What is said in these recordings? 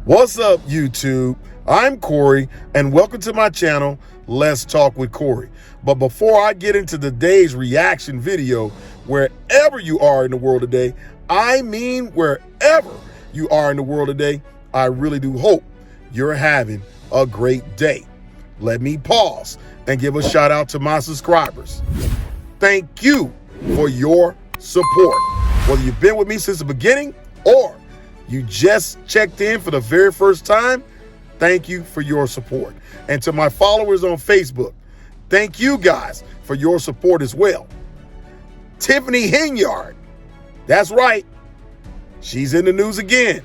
What's up, YouTube? I'm Corey, and welcome to my channel, Let's Talk with Corey. But before I get into today's reaction video, wherever you are in the world today, I mean wherever you are in the world today, I really do hope you're having a great day. Let me pause and give a shout out to my subscribers. Thank you for your support. Whether you've been with me since the beginning or you just checked in for the very first time, thank you for your support. And to my followers on Facebook, thank you guys for your support as well. Tiffany Henyard, that's right, she's in the news again.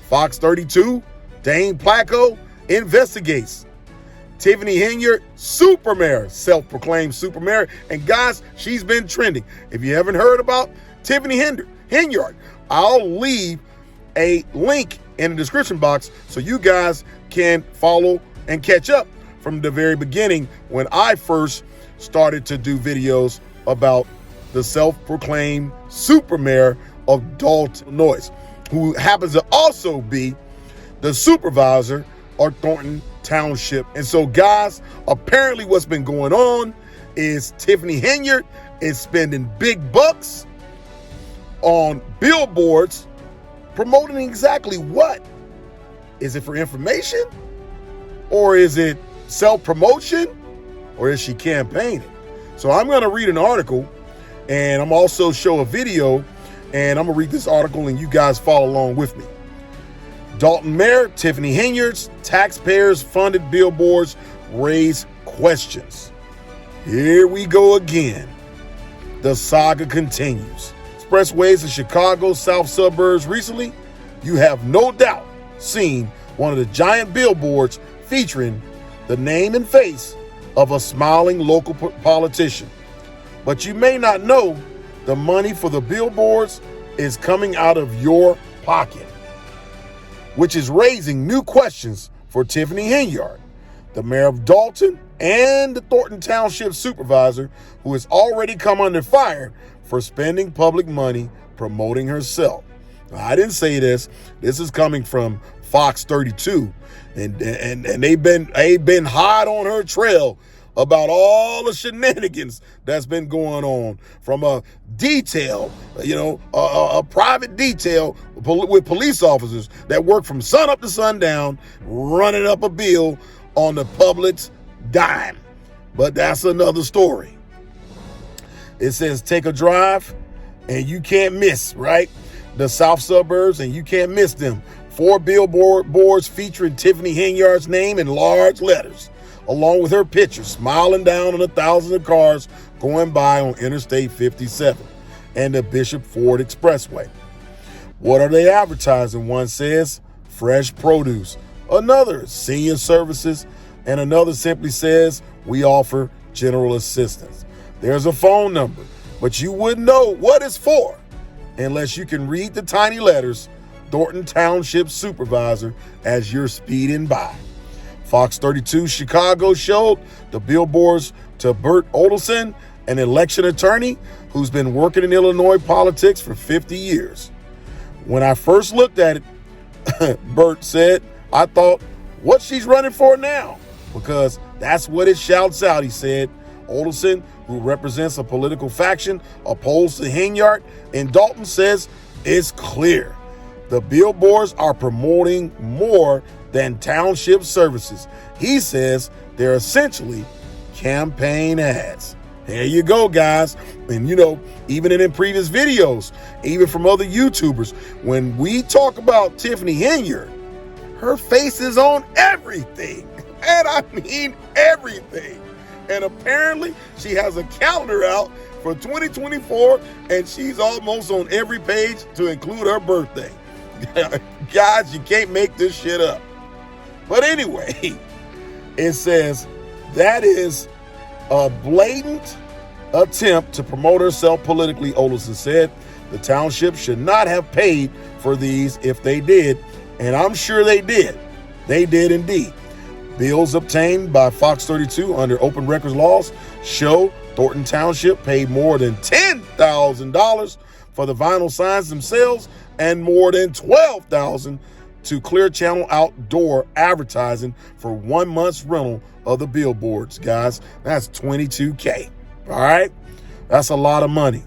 Fox 32, Dane Placco investigates. Tiffany Henyard, super mayor, self-proclaimed super mayor. And guys, she's been trending. If you haven't heard about Tiffany Henyard, I'll leave a link in the description box so you guys can follow and catch up from the very beginning when I first started to do videos about the self-proclaimed super mayor of Dolton, Illinois, who happens to also be the supervisor of Dolton Township. And so guys, apparently what's been going on is Tiffany Henyard is spending big bucks on billboards promoting exactly what? Is it for information? Or is it self-promotion? Or is she campaigning? So I'm going to read an article, and I'm also show a video, and I'm going to read this article and you guys follow along with me. Dolton Mayor Tiffany Henyard's taxpayers funded billboards raise questions. Here we go again. The saga continues. Expressways in Chicago's south suburbs recently, you have no doubt seen one of the giant billboards featuring the name and face of a smiling local politician. But you may not know the money for the billboards is coming out of your pocket, which is raising new questions for Tiffany Henyard, the mayor of Dolton and the Dolton Township supervisor, who has already come under fire for spending public money promoting herself. Now, I didn't say this. This is coming from Fox 32, and they've been hot on her trail about all the shenanigans that's been going on, from a detail, a private detail with police officers that work from sun up to sundown, running up a bill on the public's dime. But that's another story. It says take a drive and you can't miss, right? The south suburbs, and you can't miss them. 4 billboards featuring Tiffany Henyard's name in large letters, along with her picture smiling down on the thousands of cars going by on Interstate 57 and the Bishop Ford Expressway. What are they advertising? One says fresh produce, another senior services, and another simply says we offer general assistance. There's a phone number, but you wouldn't know what it's for unless you can read the tiny letters, Dolton Township Supervisor, as you're speeding by. Fox 32 Chicago showed the billboards to Bert Olson, an election attorney who's been working in Illinois politics for 50 years. When I first looked at it, Bert said, I thought, what she's running for now? Because that's what it shouts out, he said. Olson, who represents a political faction opposed to Henyard in Dolton, says it's clear the billboards are promoting more than township services. He says they're essentially campaign ads. There you go, guys. And even in previous videos, even from other YouTubers, when we talk about Tiffany Henyard, her face is on everything. And I mean everything. And apparently she has a calendar out for 2024, and she's almost on every page to include her birthday. Guys, you can't make this shit up. But anyway, it says that is a blatant attempt to promote herself politically, Olson said. The township should not have paid for these if they did, and I'm sure they did. They did indeed. Bills obtained by Fox 32 under open records laws show Dolton Township paid more than $10,000 for the vinyl signs themselves and more than $12,000 to Clear Channel Outdoor Advertising for 1 month's rental of the billboards, guys. That's $22K. All right? That's a lot of money.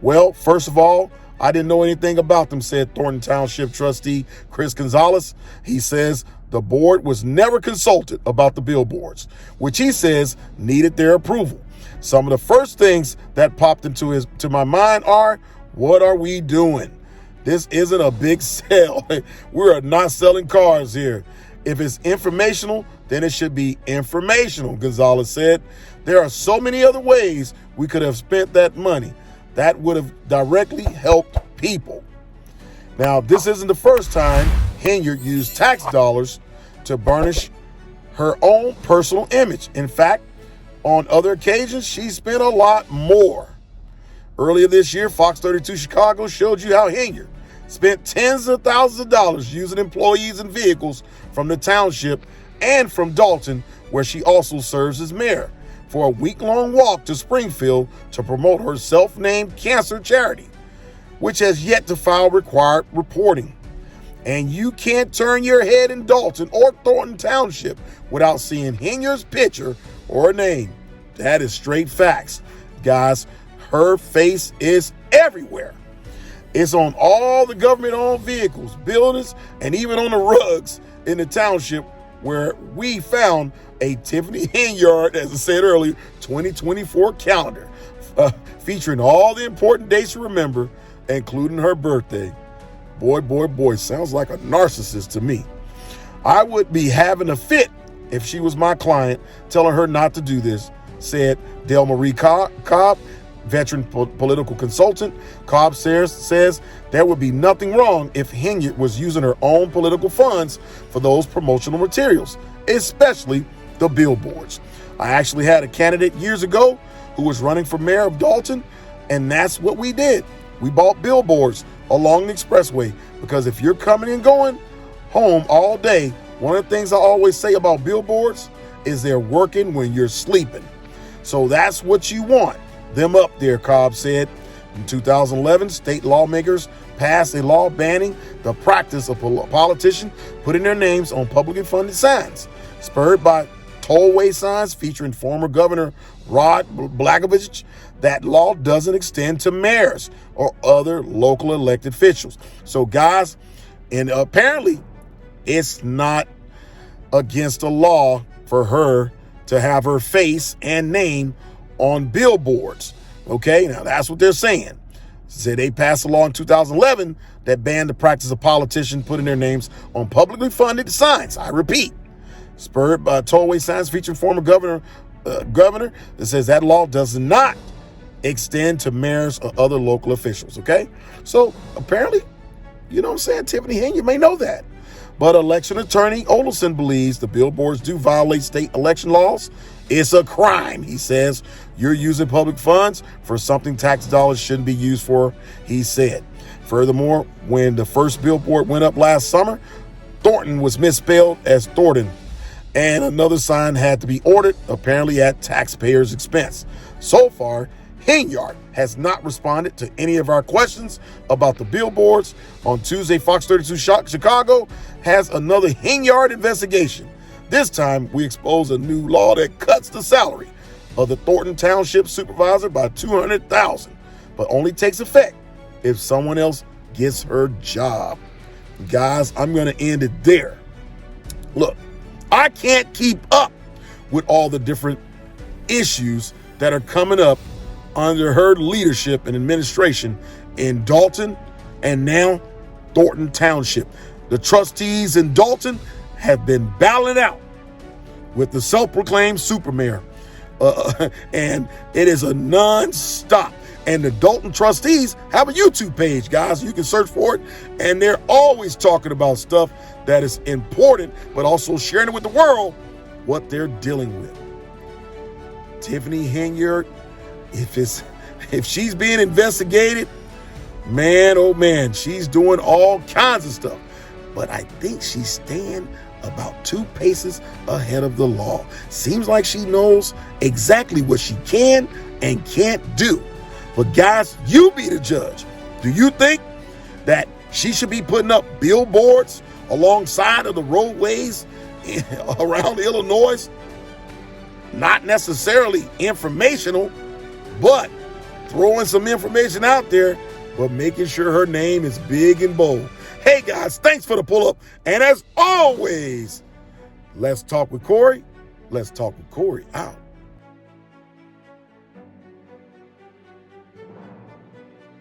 Well, first of all, I didn't know anything about them, said Thornton Township trustee Chris Gonzalez. He says the board was never consulted about the billboards, which he says needed their approval. Some of the first things that popped into my mind are, what are we doing? This isn't a big sale. We are not selling cars here. If it's informational, then it should be informational, Gonzalez said. There are so many other ways we could have spent that money that would have directly helped people. Now, this isn't the first time Henyard used tax dollars to burnish her own personal image. In fact, on other occasions, she spent a lot more. Earlier this year, Fox 32 Chicago showed you how Henyard spent tens of thousands of dollars using employees and vehicles from the township and from Dolton, where she also serves as mayor, for a week-long walk to Springfield to promote her self-named cancer charity, which has yet to file required reporting. And you can't turn your head in Dolton or Thornton Township without seeing Henyard's picture or name. That is straight facts. Guys, her face is everywhere. It's on all the government-owned vehicles, buildings, and even on the rugs in the township, where we found a Tiffany Henyard, as I said earlier, 2024 calendar featuring all the important dates to remember, including her birthday. Boy, sounds like a narcissist to me. I would be having a fit if she was my client, telling her not to do this, said Del Marie Cobb, veteran political consultant. Cobb says there would be nothing wrong if Henyard was using her own political funds for those promotional materials, especially the billboards. I actually had a candidate years ago who was running for mayor of Dolton, and that's what we did. We bought billboards along the expressway, because if you're coming and going home all day, one of the things I always say about billboards is they're working when you're sleeping. So that's what you want them up there, Cobb said. In 2011, state lawmakers passed a law banning the practice of politicians putting their names on publicly funded signs, spurred by tollway signs featuring former Governor Rod Blagojevich. That law doesn't extend to mayors or other local elected officials. So, guys, and apparently it's not against the law for her to have her face and name on billboards. Okay, now that's what they're saying. Said they passed a law in 2011 that banned the practice of politicians putting their names on publicly funded signs. I repeat, spurred by tollway signs featuring former governor that says that law does not extend to mayors or other local officials. Okay, so apparently, you know what I'm saying, Tiffany Henyard, you may know that. But election attorney Olson believes the billboards do violate state election laws. It's a crime, he says. You're using public funds for something tax dollars shouldn't be used for, he said. Furthermore, when the first billboard went up last summer, Thornton was misspelled as Thornton, and another sign had to be ordered, apparently at taxpayers' expense. So far, Henyard has not responded to any of our questions about the billboards. On Tuesday, Fox 32 Chicago has another Henyard investigation. This time, we expose a new law that cuts the salary of the Thornton Township supervisor by $200,000, but only takes effect if someone else gets her job. Guys, I'm going to end it there. Look, I can't keep up with all the different issues that are coming up under her leadership and administration in Dolton and now Thornton Township. The trustees in Dolton have been battling out with the self-proclaimed super mayor. And it is a non-stop. And the Dolton trustees have a YouTube page, guys. You can search for it. And they're always talking about stuff that is important, but also sharing it with the world what they're dealing with. Tiffany Henyard, if she's being investigated, man, oh man, she's doing all kinds of stuff. But I think she's staying about 2 paces ahead of the law. Seems like she knows exactly what she can and can't do. But guys, you be the judge. Do you think that She should be putting up billboards alongside of the roadways around Illinois. Not necessarily informational, but throwing some information out there, but making sure her name is big and bold. Hey guys, thanks for the pull up. And as always, let's talk with Corey. Let's talk with Corey out.